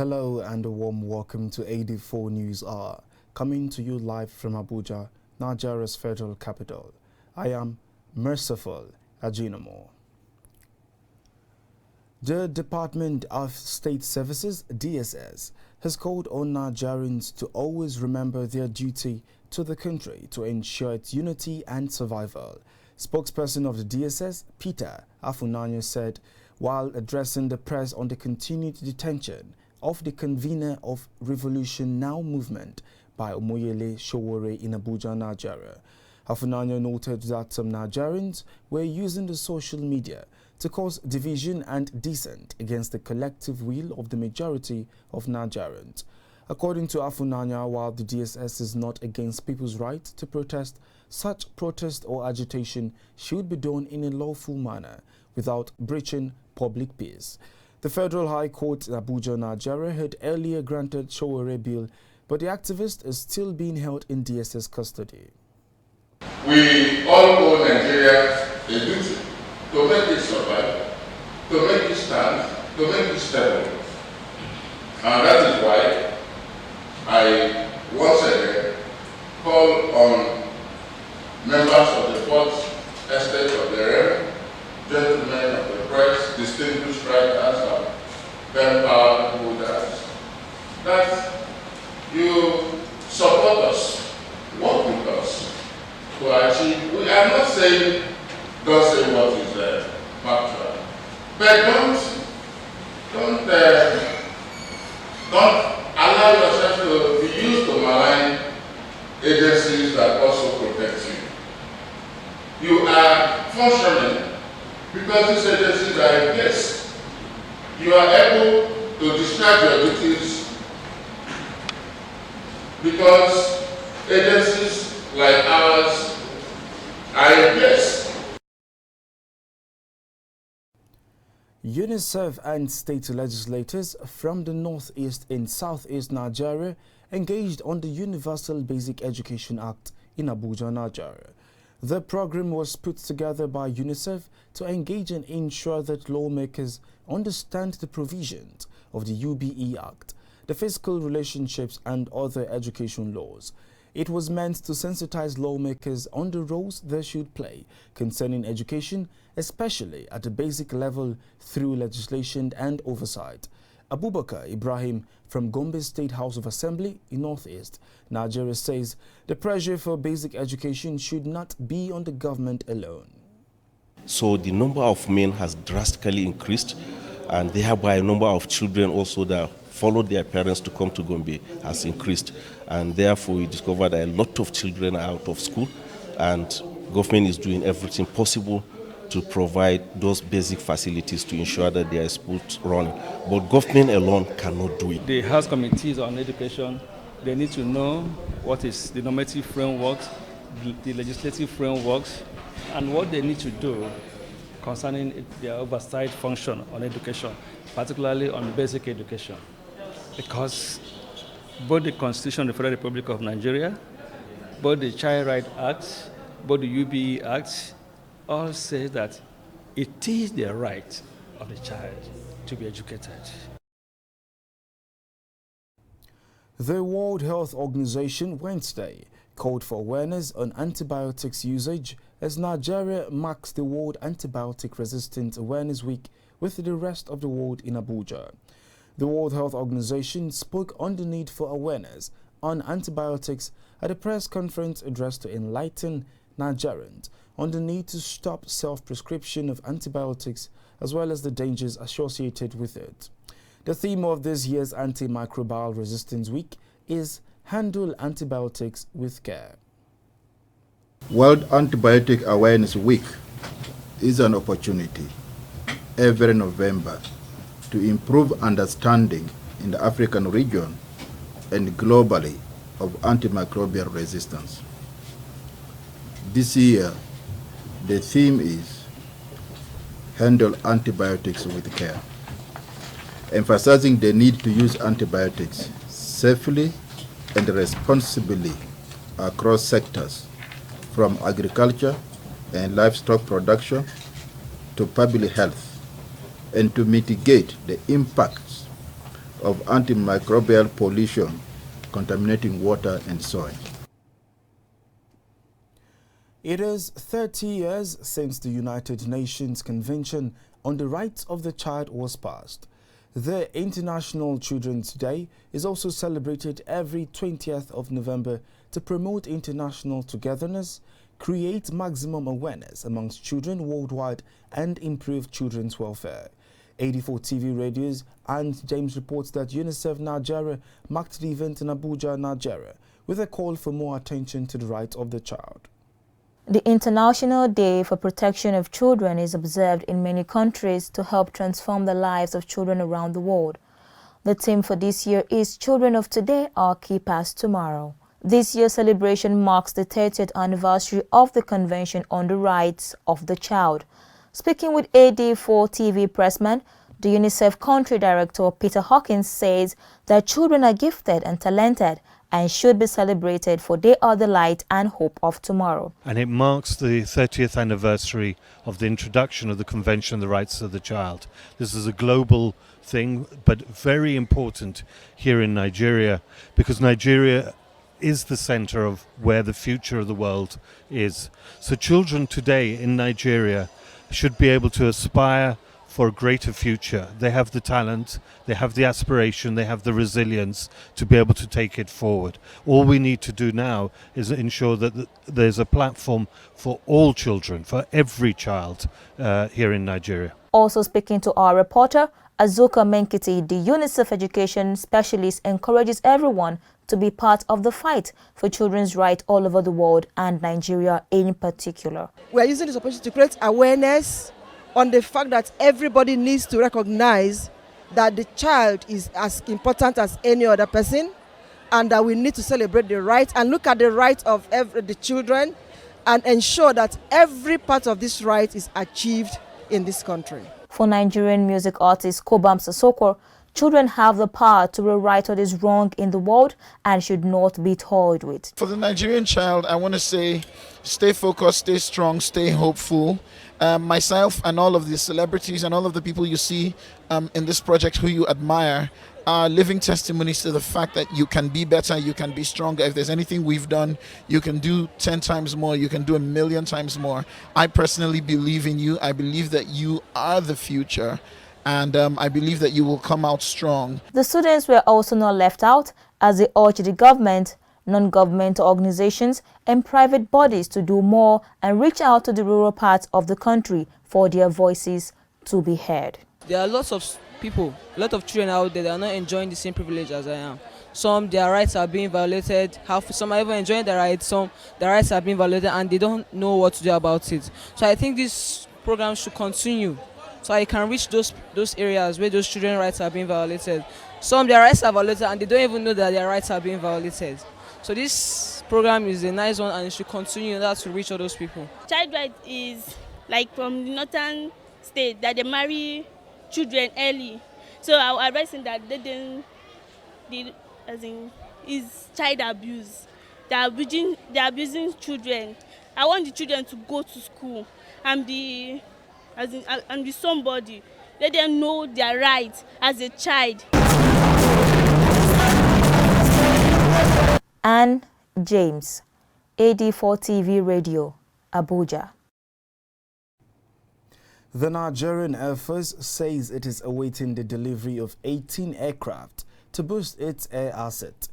Hello and a warm welcome to AD4 News Hour, coming to you live from Abuja, Nigeria's federal capital. I am Merciful Ajinomo. The Department of State Services, DSS, has called on Nigerians to always remember their duty to the country to ensure its unity and survival. Spokesperson of the DSS, Peter Afunanya, said while addressing the press on the continued detention of the convener of Revolution Now movement by Omoyele Sowore in Abuja, Nigeria. Afunanya noted that some Nigerians were using the social media to cause division and dissent against the collective will of the majority of Nigerians. According to Afunanya, while the DSS is not against people's right to protest, such protest or agitation should be done in a lawful manner without breaching public peace. The Federal High Court in Abuja, Nigeria had earlier granted Sowore bail, but the activist is still being held in DSS custody. We all owe Nigeria a duty to make it survive, to make it stand, to make it stable. And that is why I once again call on members of the fourth estate of the realm, gentlemen of the press, distinguished writers, and pen power holders, that you support us, work with us to achieve. We are not saying don't say what is factual, but don't allow yourself to be used to malign agencies that also protect you. You are functioning because these agencies are in place. You are able to discharge your duties because agencies like ours are in place. UNICEF and state legislators from the northeast and southeast Nigeria engaged on the Universal Basic Education Act in Abuja, Nigeria. The program was put together by UNICEF to engage and ensure that lawmakers understand the provisions of the UBE Act, the fiscal relationships and other education laws. It was meant to sensitize lawmakers on the roles they should play concerning education, especially at the basic level through legislation and oversight. Abubakar Ibrahim from Gombe State House of Assembly in Northeast Nigeria says the pressure for basic education should not be on the government alone. So the number of men has drastically increased, and thereby a number of children also that followed their parents to come to Gombe has increased. And therefore we discovered that a lot of children are out of school, and government is doing everything possible to provide those basic facilities to ensure that they are smooth running. But government alone cannot do it. The House Committees on Education, they need to know what is the normative frameworks, the legislative frameworks, and what they need to do concerning their oversight function on education, particularly on basic education. Because both the Constitution of the Federal Republic of Nigeria, both the Child Rights Act, both the UBE Act, all say that it is the right of the child to be educated. The World Health Organization Wednesday called for awareness on antibiotics usage as Nigeria marks the World Antibiotic Resistance Awareness Week with the rest of the world in Abuja. The World Health Organization spoke on the need for awareness on antibiotics at a press conference addressed to enlighten Nigerians on the need to stop self-prescription of antibiotics as well as the dangers associated with it. The theme of this year's Antimicrobial Resistance Week is Handle Antibiotics with Care. World Antibiotic Awareness Week is an opportunity every November to improve understanding in the African region and globally of antimicrobial resistance. This year, the theme is Handle Antibiotics with Care, emphasizing the need to use antibiotics safely and responsibly across sectors, from agriculture and livestock production to public health, and to mitigate the impacts of antimicrobial pollution contaminating water and soil. It is 30 years since the United Nations Convention on the Rights of the Child was passed. The International Children's Day is also celebrated every 20th of November to promote international togetherness, create maximum awareness amongst children worldwide, and improve children's welfare. AD4 TV Radios and James reports that UNICEF Nigeria marked the event in Abuja, Nigeria, with a call for more attention to the rights of the child. The International Day for Protection of Children is observed in many countries to help transform the lives of children around the world. The theme for this year is Children of Today are Keepers Tomorrow. This year's celebration marks the 30th anniversary of the Convention on the Rights of the Child. Speaking with AD4 TV pressman, the UNICEF Country Director Peter Hawkins says that children are gifted and talented and should be celebrated, for they are the light and hope of tomorrow. And it marks the 30th anniversary of the introduction of the Convention on the Rights of the Child. This is a global thing, but very important here in Nigeria, because Nigeria is the center of where the future of the world is. So children today in Nigeria should be able to aspire for a greater future. They have the talent, they have the aspiration, they have the resilience to be able to take it forward. All we need to do now is ensure that there's a platform for all children, for every child here in Nigeria. Also speaking to our reporter, ASUQUO Menkiti, the UNICEF education specialist, encourages everyone to be part of the fight for children's rights all over the world, and Nigeria in particular. We are using this opportunity to create awareness on the fact that everybody needs to recognize that the child is as important as any other person, and that we need to celebrate the rights and look at the rights of the children and ensure that every part of this right is achieved in this country. For Nigerian music artist COBHAMS ASUQUO, children have the power to rewrite what is wrong in the world and should not be toyed with. For the Nigerian child, I want to say, stay focused, stay strong, stay hopeful. Myself and all of the celebrities and all of the people you see in this project who you admire are living testimonies to the fact that you can be better, you can be stronger. If there's anything we've done, you can do 10 times more, you can do 1,000,000 times more. I personally believe in you. I believe that you are the future, and I believe that you will come out strong. The students were also not left out, as they urged the government, non-governmental organizations and private bodies to do more and reach out to the rural parts of the country for their voices to be heard. There are lots of people, a lot of children out there that are not enjoying the same privilege as I am. Some, their rights are being violated, some are even enjoying their rights, some, their rights are being violated and they don't know what to do about it. So I think this program should continue, so I can reach those areas where those children's rights are being violated. Some, their rights are violated and they don't even know that their rights are being violated. So this program is a nice one and it should continue in order to reach all those people. Child right is like from the northern state that they marry children early. So I advise them that is child abuse. They are abusing children. I want the children to go to school and be somebody. Let them know their rights as a child. Anne James, AD4 TV Radio, Abuja. The Nigerian Air Force says it is awaiting the delivery of 18 aircraft to boost its air asset.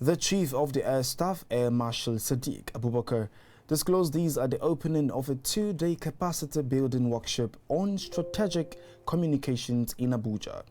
The Chief of the Air Staff, Air Marshal Sadiq Abubakar, disclosed these at the opening of a 2-day capacity building workshop on strategic communications in Abuja.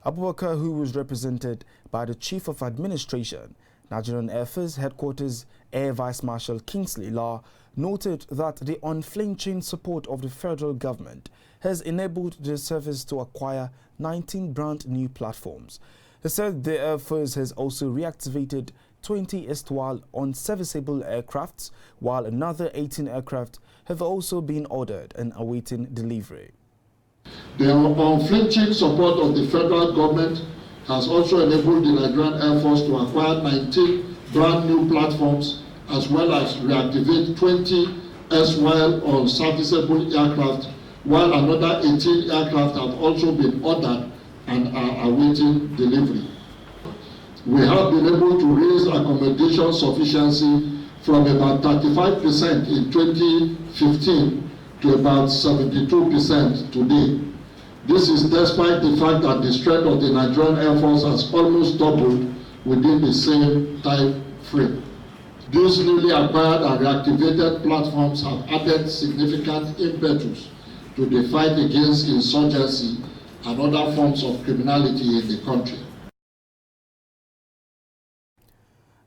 Abubakar, who was represented by the Chief of Administration, Nigerian Air Force Headquarters Air Vice Marshal Kingsley Law, noted that the unflinching support of the federal government has enabled the service to acquire 19 brand new platforms. He said the Air Force has also reactivated 20 erstwhile unserviceable aircrafts, while another 18 aircraft have also been ordered and awaiting delivery. The unflinching support of the federal government has also enabled the Nigerian Air Force to acquire 19 brand new platforms, as well as reactivate 20 erstwhile unserviceable aircraft, while another 18 aircraft have also been ordered and are awaiting delivery. We have been able to raise accommodation sufficiency from about 35% in 2015 to about 72% today. This is despite the fact that the strength of the Nigerian Air Force has almost doubled within the same time frame. These newly acquired and reactivated platforms have added significant impetus to the fight against insurgency and other forms of criminality in the country.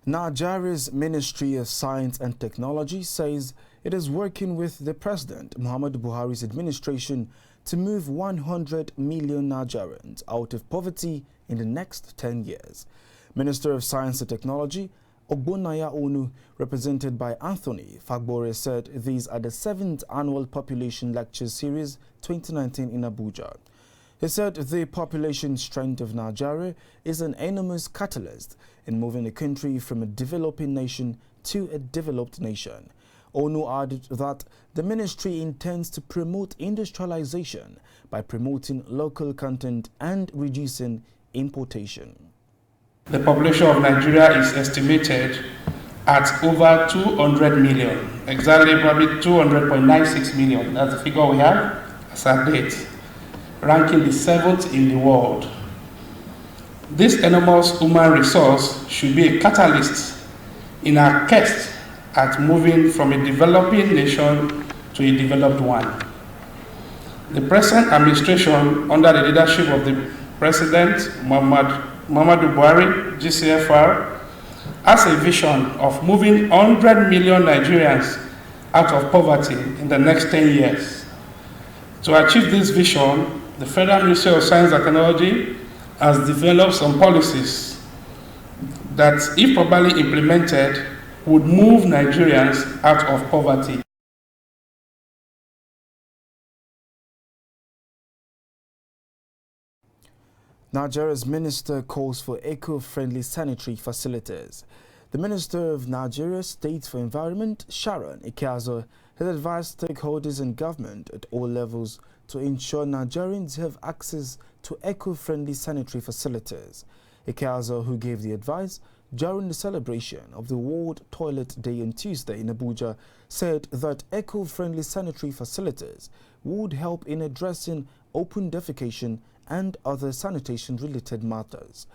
Nigeria's Ministry of Science and Technology says it is working with the President Muhammadu Buhari's administration to move 100 million Nigerians out of poverty in the next 10 years. Minister of Science and Technology Ogbonnaya Onu, represented by Anthony Fagbore, said these are the 7th annual Population Lecture Series 2019 in Abuja. He said the population strength of Nigeria is an enormous catalyst in moving the country from a developing nation to a developed nation. Onu added that the ministry intends to promote industrialization by promoting local content and reducing importation. The population of Nigeria is estimated at over 200 million, exactly probably 200.96 million. That's the figure we have as at date, ranking the 7th in the world. This enormous human resource should be a catalyst in our quest at moving from a developing nation to a developed one. The present administration, under the leadership of the President Muhammadu Buhari, GCFR, has a vision of moving 100 million Nigerians out of poverty in the next 10 years. To achieve this vision, the Federal Ministry of Science and Technology has developed some policies that, if properly implemented, would move Nigerians out of poverty. Nigeria's minister calls for eco-friendly sanitary facilities. The Minister of Nigeria State for Environment, Sharon Ikeazo, has advised stakeholders in government at all levels to ensure Nigerians have access to eco-friendly sanitary facilities. Ikeazo, who gave the advice during the celebration of the World Toilet Day on Tuesday in Abuja, said that eco-friendly sanitary facilities would help in addressing open defecation and other sanitation-related matters.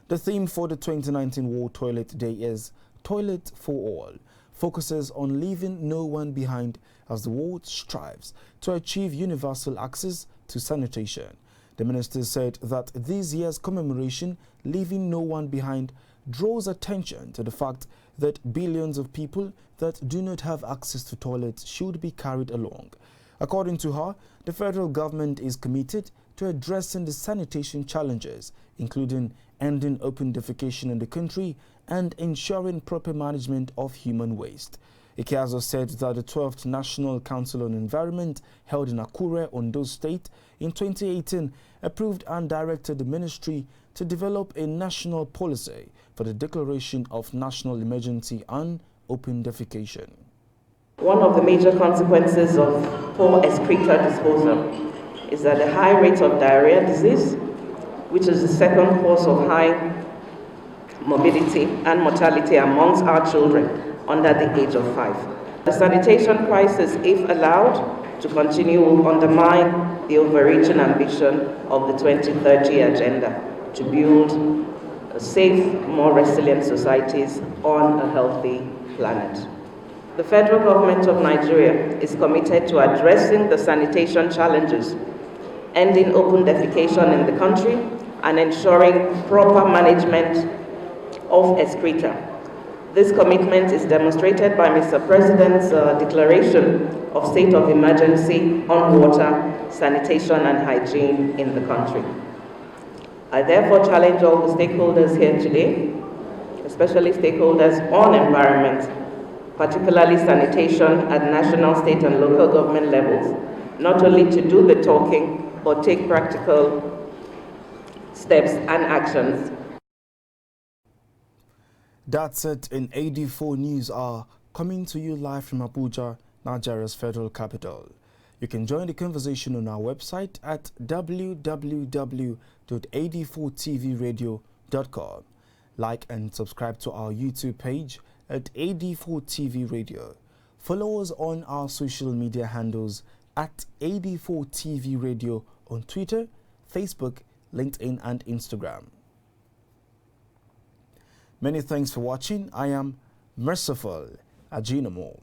The theme for the 2019 World Toilet Day is Toilet for All, focuses on leaving no one behind as the world strives to achieve universal access to sanitation. The minister said that this year's commemoration, Leaving No One Behind, draws attention to the fact that billions of people that do not have access to toilets should be carried along. According to her, the federal government is committed to addressing the sanitation challenges, including ending open defecation in the country and ensuring proper management of human waste. Ikeazo said that the 12th National Council on Environment, held in Akure, Ondo State, in 2018, approved and directed the ministry to develop a national policy for the declaration of national emergency on open defecation. One of the major consequences of poor excreta disposal is that the high rate of diarrhea disease, which is the second cause of high morbidity and mortality amongst our children under the age of 5. The sanitation crisis, if allowed to continue, will undermine the overreaching ambition of the 2030 agenda to build safe, more resilient societies on a healthy planet. The federal government of Nigeria is committed to addressing the sanitation challenges, ending open defecation in the country, and ensuring proper management of excreta. This commitment is demonstrated by Mr. President's declaration of state of emergency on water, sanitation, and hygiene in the country. I therefore challenge all the stakeholders here today, especially stakeholders on environment, particularly sanitation at national, state, and local government levels, not only to do the talking, but take practical steps and actions. That's it in AD4 News Hour, coming to you live from Abuja, Nigeria's federal capital. You can join the conversation on our website at www.ad4tvradio.com. Like and subscribe to our YouTube page at AD4 TV Radio. Follow us on our social media handles at AD4 TV Radio on Twitter, Facebook, LinkedIn and Instagram. Many thanks for watching. I am Merciful Ajinomo.